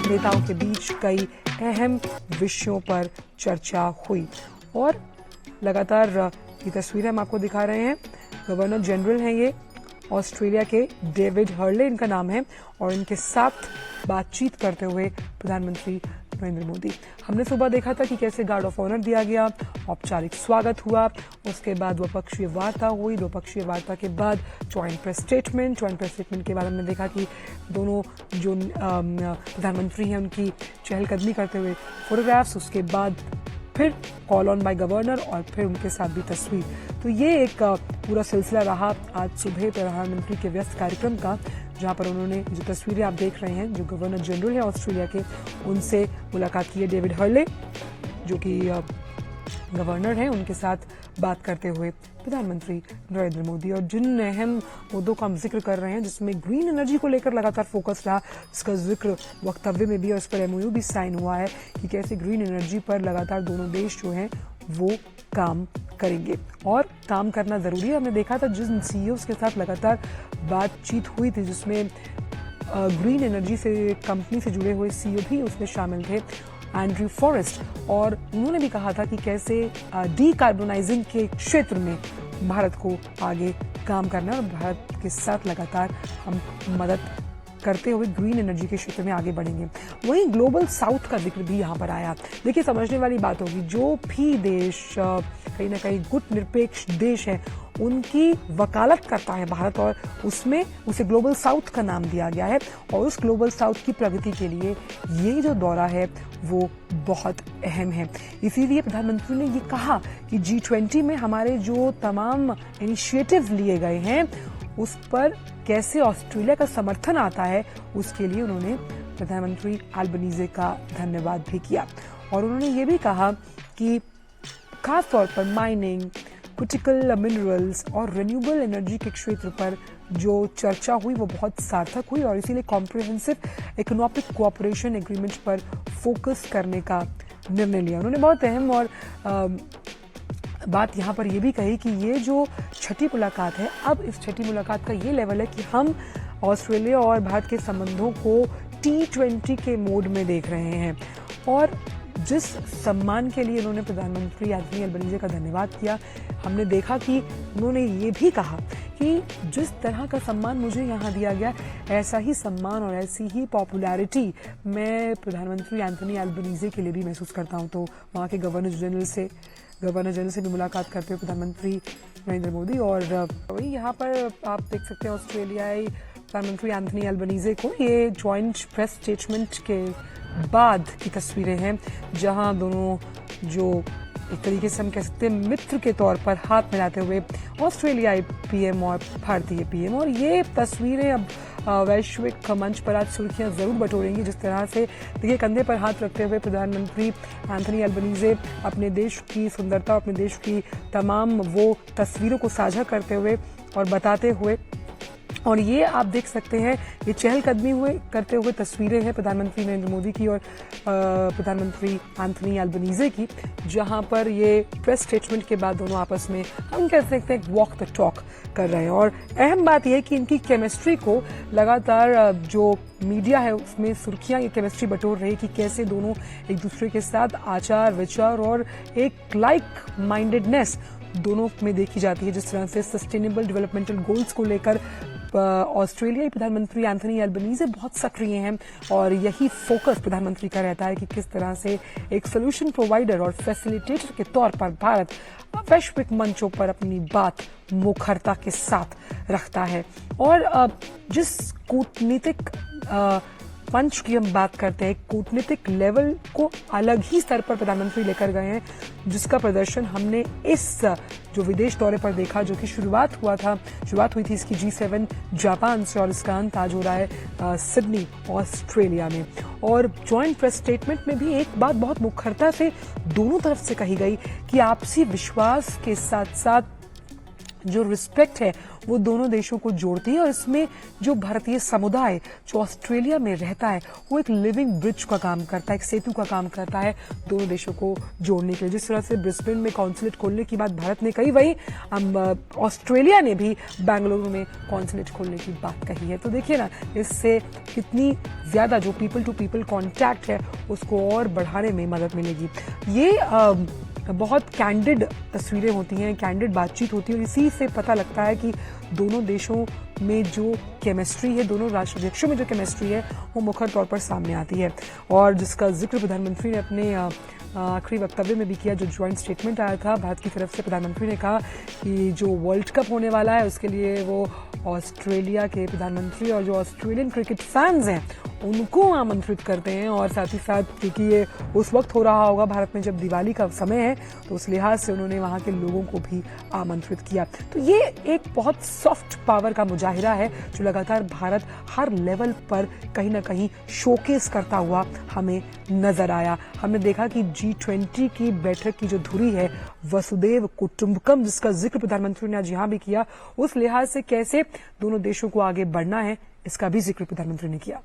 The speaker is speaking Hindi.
नेताओं के बीच कई अहम विषयों पर चर्चा हुई। और लगातार ये तस्वीरें हम आपको दिखा रहे हैं। गवर्नर जनरल हैं ये ऑस्ट्रेलिया के, डेविड हर्ले इनका नाम है, और इनके साथ बातचीत करते हुए प्रधानमंत्री नरेंद्र मोदी। हमने सुबह देखा था कि कैसे गार्ड ऑफ ऑनर दिया गया, औपचारिक स्वागत हुआ, उसके बाद द्विपक्षीय वार्ता हुई, द्विपक्षीय वार्ता के बाद ज्वाइंट प्रेस स्टेटमेंट के बाद हमने देखा कि दोनों जो प्रधानमंत्री हैं उनकी चहलकदमी करते हुए फोटोग्राफ्स, उसके बाद फिर कॉल ऑन बाय गवर्नर और फिर उनके साथ भी तस्वीर। तो ये एक पूरा सिलसिला रहा आज सुबह प्रधानमंत्री के व्यस्त कार्यक्रम का, जहां पर उन्होंने जो तस्वीरें आप देख रहे हैं, जो गवर्नर जनरल है ऑस्ट्रेलिया के, उनसे मुलाकात की है। डेविड हर्ले जो कि गवर्नर हैं, उनके साथ बात करते हुए प्रधानमंत्री नरेंद्र मोदी। और जिन अहम मुद्दों का हम जिक्र कर रहे हैं, जिसमें ग्रीन एनर्जी को लेकर लगातार फोकस रहा, जिसका जिक्र वक्तव्य में भी और इस पर एमओयू भी साइन हुआ है कि कैसे ग्रीन एनर्जी पर लगातार दोनों देश जो हैं वो काम करेंगे और काम करना जरूरी है। हमने देखा था जिन सीईओज के साथ लगातार बातचीत हुई थी, जिसमें ग्रीन एनर्जी से कंपनी से जुड़े हुए सीईओ भी उसमें शामिल थे, एंड्रयू फॉरेस्ट, और उन्होंने भी कहा था कि कैसे डीकार्बोनाइजिंग के क्षेत्र में भारत को आगे काम करना है और भारत के साथ लगातार हम मदद करते हुए ग्रीन एनर्जी के क्षेत्र में आगे बढ़ेंगे। वहीं ग्लोबल साउथ का जिक्र भी यहाँ पर आया। देखिए, समझने वाली बात होगी, जो भी देश कहीं ना कहीं गुटनिरपेक्ष देश है, उनकी वकालत करता है भारत, और उसमें उसे ग्लोबल साउथ का नाम दिया गया है। और उस ग्लोबल साउथ की प्रगति के लिए ये जो दौरा है वो बहुत अहम है। इसीलिए प्रधानमंत्री ने ये कहा कि G20 में हमारे जो तमाम इनिशिएटिव लिए गए हैं उस पर कैसे ऑस्ट्रेलिया का समर्थन आता है, उसके लिए उन्होंने प्रधानमंत्री अल्बनीजे का धन्यवाद भी किया। और उन्होंने ये भी कहा कि खासतौर पर माइनिंग, क्रिटिकल मिनरल्स और रिन्यूएबल एनर्जी के क्षेत्र पर जो चर्चा हुई वो बहुत सार्थक हुई, और इसीलिए कॉम्प्रिहेंसिव इकोनॉमिक कोऑपरेशन एग्रीमेंट पर फोकस करने का निर्णय लिया। उन्होंने बहुत अहम और बात यहाँ पर यह भी कही कि ये जो छठी मुलाकात है, अब इस छठी मुलाकात का ये लेवल है कि हम ऑस्ट्रेलिया और भारत के संबंधों को T20 के मोड में देख रहे हैं। और जिस सम्मान के लिए उन्होंने प्रधानमंत्री एंथनी अल्बनीजे का धन्यवाद किया, हमने देखा कि उन्होंने ये भी कहा कि जिस तरह का सम्मान मुझे यहाँ दिया गया, ऐसा ही सम्मान और ऐसी ही पॉपुलैरिटी मैं प्रधानमंत्री एंथनी अल्बनीजे के लिए भी महसूस करता हूँ। तो वहाँ के गवर्नर जनरल से भी मुलाकात करते हुए प्रधानमंत्री नरेंद्र मोदी, और वही यहाँ पर आप देख सकते हैं ऑस्ट्रेलियाई प्रधानमंत्री एंथनी अल्बनीजे को, ये ज्वाइंट प्रेस स्टेटमेंट के बाद की तस्वीरें हैं, जहां दोनों जो एक तरीके से हम कह सकते हैं मित्र के तौर पर हाथ मिलाते हुए ऑस्ट्रेलियाई पीएम और भारतीय पीएम। और ये तस्वीरें अब वैश्विक मंच पर आज सुर्खियां जरूर बटोरेंगी। जिस तरह से देखिए, कंधे पर हाथ रखते हुए प्रधानमंत्री एंथनी अल्बनीजे अपने देश की सुंदरता, अपने देश की तमाम वो तस्वीरों को साझा करते हुए और बताते हुए, और ये आप देख सकते हैं ये चहलकदमी करते हुए तस्वीरें हैं प्रधानमंत्री नरेंद्र मोदी की और प्रधानमंत्री एंथनी अल्बनीजे की, जहां पर ये प्रेस स्टेटमेंट के बाद दोनों आपस में हम कह सकते हैं वॉक द टॉक कर रहे हैं। और अहम बात यह है कि इनकी केमिस्ट्री को लगातार जो मीडिया है उसमें सुर्खियां ये केमिस्ट्री बटोर रही कि कैसे दोनों एक दूसरे के साथ आचार विचार और एक लाइक माइंडेडनेस दोनों में देखी जाती है। जिस तरह से सस्टेनेबल डेवलपमेंटल गोल्स को लेकर ऑस्ट्रेलियाई प्रधानमंत्री एंथनी अल्बनीजे बहुत सक्रिय हैं, और यही फोकस प्रधानमंत्री का रहता है कि किस तरह से एक सोल्यूशन प्रोवाइडर और फैसिलिटेटर के तौर पर भारत वैश्विक मंचों पर अपनी बात मुखरता के साथ रखता है। और जिस कूटनीतिक पंच की हम बात करते हैं, कूटनीतिक लेवल को अलग ही स्तर पर प्रधानमंत्री लेकर गए हैं, जिसका प्रदर्शन हमने इस जो विदेश दौरे पर देखा, जो कि शुरुआत हुई थी इसकी G7 जापान से, और इसका अंत आज हो रहा है सिडनी ऑस्ट्रेलिया में। और ज्वाइंट प्रेस स्टेटमेंट में भी एक बात बहुत मुखरता से दोनों तरफ से कही गई कि आपसी विश्वास के साथ साथ जो रिस्पेक्ट है वो दोनों देशों को जोड़ती है। और इसमें जो भारतीय समुदाय जो ऑस्ट्रेलिया में रहता है वो एक लिविंग ब्रिज का काम करता है, एक सेतु का काम करता है दोनों देशों को जोड़ने के लिए। जिस तरह से ब्रिस्बेन में कॉन्सुलेट खोलने की बात भारत ने कही, वही ऑस्ट्रेलिया ने भी बेंगलुरु में कॉन्सुलेट खोलने की बात कही है। तो देखिए ना, इससे कितनी ज्यादा जो पीपल टू पीपल कॉन्टैक्ट है उसको और बढ़ाने में मदद मिलेगी। ये बहुत कैंडिड तस्वीरें होती हैं, कैंडिड बातचीत होती है और इसी से पता लगता है कि दोनों देशों में जो केमिस्ट्री है, दोनों राष्ट्राध्यक्षों में जो केमिस्ट्री है वो मुखर तौर पर सामने आती है। और जिसका जिक्र प्रधानमंत्री ने अपने आखिरी वक्तव्य में भी किया। जो ज्वाइंट स्टेटमेंट आया था भारत की तरफ से, प्रधानमंत्री ने कहा कि जो वर्ल्ड कप होने वाला है उसके लिए वो ऑस्ट्रेलिया के प्रधानमंत्री और जो ऑस्ट्रेलियन क्रिकेट फैंस हैं उनको आमंत्रित करते हैं। और साथ ही साथ क्योंकि ये उस वक्त हो रहा होगा भारत में जब दिवाली का समय है, तो उस लिहाज से उन्होंने वहां के लोगों को भी आमंत्रित किया। तो ये एक बहुत सॉफ्ट पावर का मुजाहिरा है जो लगातार भारत हर लेवल पर कहीं ना कहीं शोकेस करता हुआ हमें नजर आया। हमने देखा कि G20 की बैठक की जो धुरी है वसुदेव कुटुंबकम, जिसका जिक्र प्रधानमंत्री ने आज यहां भी किया, उस लिहाज से कैसे दोनों देशों को आगे बढ़ना है इसका भी जिक्र प्रधानमंत्री ने किया।